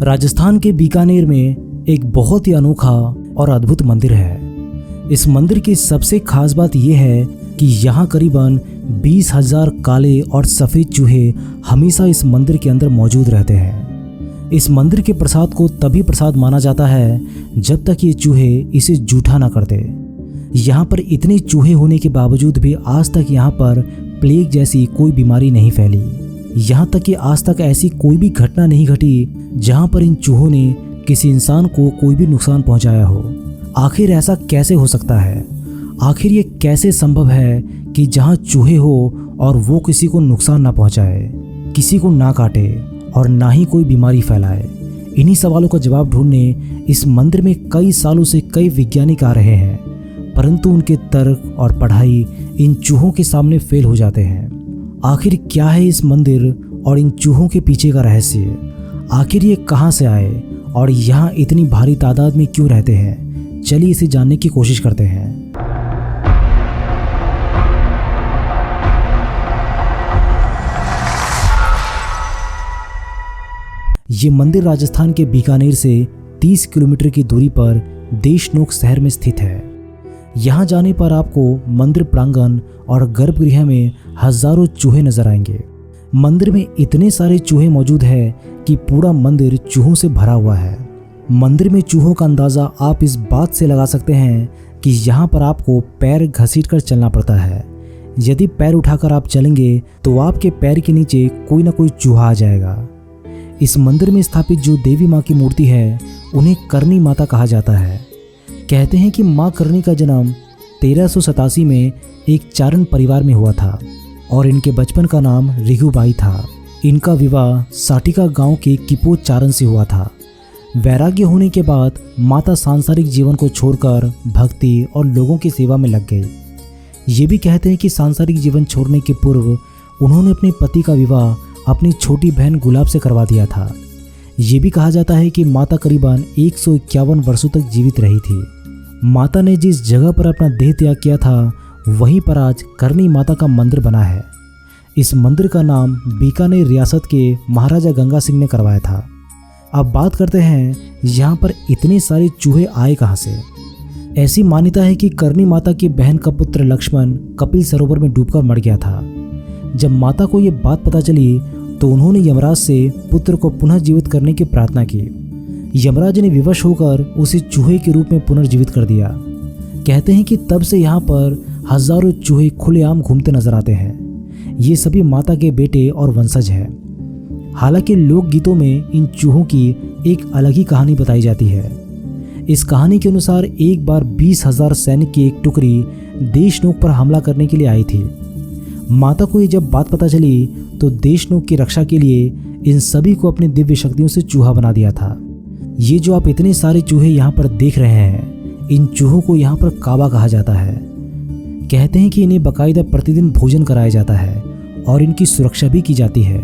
राजस्थान के बीकानेर में एक बहुत ही अनोखा और अद्भुत मंदिर है। इस मंदिर की सबसे खास बात यह है कि यहाँ करीबन 20,000 काले और सफ़ेद चूहे हमेशा इस मंदिर के अंदर मौजूद रहते हैं। इस मंदिर के प्रसाद को तभी प्रसाद माना जाता है जब तक ये चूहे इसे जूठा ना कर दे। यहाँ पर इतने चूहे होने के बावजूद भी आज तक यहाँ पर प्लेग जैसी कोई बीमारी नहीं फैली। यहाँ तक कि आज तक ऐसी कोई भी घटना नहीं घटी जहाँ पर इन चूहों ने किसी इंसान को कोई भी नुकसान पहुँचाया हो। आखिर ऐसा कैसे हो सकता है? आखिर ये कैसे संभव है कि जहाँ चूहे हो और वो किसी को नुकसान ना पहुँचाए, किसी को ना काटे और ना ही कोई बीमारी फैलाए? इन्हीं सवालों का जवाब ढूंढने इस मंदिर में कई सालों से कई वैज्ञानिक आ रहे हैं, परंतु उनके तर्क और पढ़ाई इन चूहों के सामने फेल हो जाते हैं। आखिर क्या है इस मंदिर और इन चूहों के पीछे का रहस्य? आखिर ये कहाँ से आए और यहाँ इतनी भारी तादाद में क्यों रहते हैं? चलिए इसे जानने की कोशिश करते हैं। ये मंदिर राजस्थान के बीकानेर से 30 किलोमीटर की दूरी पर देशनोक शहर में स्थित है। यहाँ जाने पर आपको मंदिर प्रांगण और गर्भगृह में हजारों चूहे नजर आएंगे। मंदिर में इतने सारे चूहे मौजूद हैं कि पूरा मंदिर चूहों से भरा हुआ है। मंदिर में चूहों का अंदाज़ा आप इस बात से लगा सकते हैं कि यहाँ पर आपको पैर घसीटकर चलना पड़ता है। यदि पैर उठाकर आप चलेंगे तो आपके पैर के नीचे कोई ना कोई चूहा आ जाएगा। इस मंदिर में स्थापित जो देवी माँ की मूर्ति है उन्हें करनी माता कहा जाता है। कहते हैं कि माँ करनी का जन्म 1387 में एक चारण परिवार में हुआ था और इनके बचपन का नाम रिघुबाई था। इनका विवाह साटिका गांव के किपो चारण से हुआ था। वैराग्य होने के बाद माता सांसारिक जीवन को छोड़कर भक्ति और लोगों की सेवा में लग गई। ये भी कहते हैं कि सांसारिक जीवन छोड़ने के पूर्व उन्होंने अपने पति का विवाह अपनी छोटी बहन गुलाब से करवा दिया था। ये भी कहा जाता है कि माता करीबन 151 वर्षों तक जीवित रही थी। माता ने जिस जगह पर अपना देह त्याग किया था वहीं पर आज करनी माता का मंदिर बना है। इस मंदिर का नाम बीकानेर रियासत के महाराजा गंगा सिंह ने करवाया था। अब बात करते हैं यहाँ पर इतने सारे चूहे आए कहाँ से। ऐसी मान्यता है कि करनी माता की बहन का पुत्र लक्ष्मण कपिल सरोवर में डूबकर मर गया था। जब माता को ये बात पता चली तो उन्होंने यमराज से पुत्र को पुनः जीवित करने की प्रार्थना की। यमराज ने विवश होकर उसे चूहे के रूप में पुनर्जीवित कर दिया। कहते हैं कि तब से यहाँ पर हजारों चूहे खुलेआम घूमते नजर आते हैं। ये सभी माता के बेटे और वंशज हैं। हालांकि लोकगीतों में इन चूहों की एक अलग ही कहानी बताई जाती है। इस कहानी के अनुसार एक बार 20,000 सैनिक की एक टुकड़ी देशनोक पर हमला करने के लिए आई थी। माता को ये जब बात पता चली तो देशनोक की रक्षा के लिए इन सभी को अपनी दिव्य शक्तियों से चूहा बना दिया था। ये जो आप इतने सारे चूहे यहाँ पर देख रहे हैं, इन चूहों को यहाँ पर काबा कहा जाता है। कहते हैं कि इन्हें बाकायदा प्रतिदिन भोजन कराया जाता है और इनकी सुरक्षा भी की जाती है।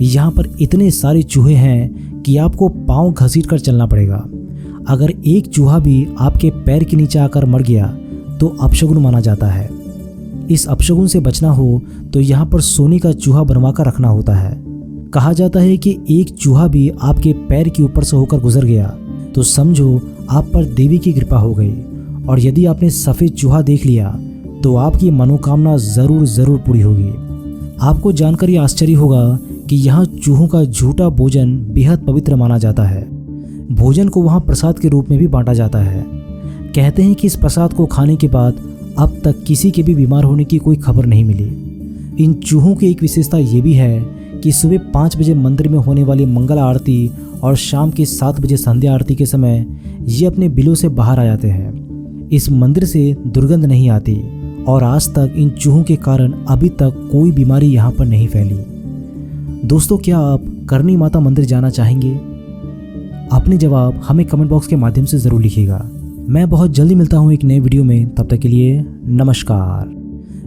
यहाँ पर इतने सारे चूहे हैं कि आपको पाँव घसीट कर चलना पड़ेगा। अगर एक चूहा भी आपके पैर के नीचे आकर मर गया तो अपशगुन माना जाता है। इस अपशगुन से बचना हो तो यहाँ पर सोने का चूहा बनवा कर रखना होता है। कहा जाता है कि एक चूहा भी आपके पैर के ऊपर से होकर गुजर गया तो समझो आप पर देवी की कृपा हो गई। और यदि आपने सफ़ेद चूहा देख लिया तो आपकी मनोकामना ज़रूर पूरी होगी। आपको जानकर ये आश्चर्य होगा कि यहाँ चूहों का झूठा भोजन बेहद पवित्र माना जाता है। भोजन को वहाँ प्रसाद के रूप में भी बांटा जाता है। कहते हैं कि इस प्रसाद को खाने के बाद अब तक किसी के भी बीमार होने की कोई खबर नहीं मिली। इन चूहों की एक विशेषता ये भी है कि सुबह 5 बजे मंदिर में होने वाली मंगल आरती और शाम के 7 बजे संध्या आरती के समय ये अपने बिलों से बाहर आ जाते हैं। इस मंदिर से दुर्गंध नहीं आती और आज तक इन चूहों के कारण अभी तक कोई बीमारी यहाँ पर नहीं फैली। दोस्तों, क्या आप करनी माता मंदिर जाना चाहेंगे? अपने जवाब हमें कमेंट बॉक्स के माध्यम से ज़रूर लिखिएगा। मैं बहुत जल्दी मिलता हूँ एक नए वीडियो में। तब तक के लिए नमस्कार।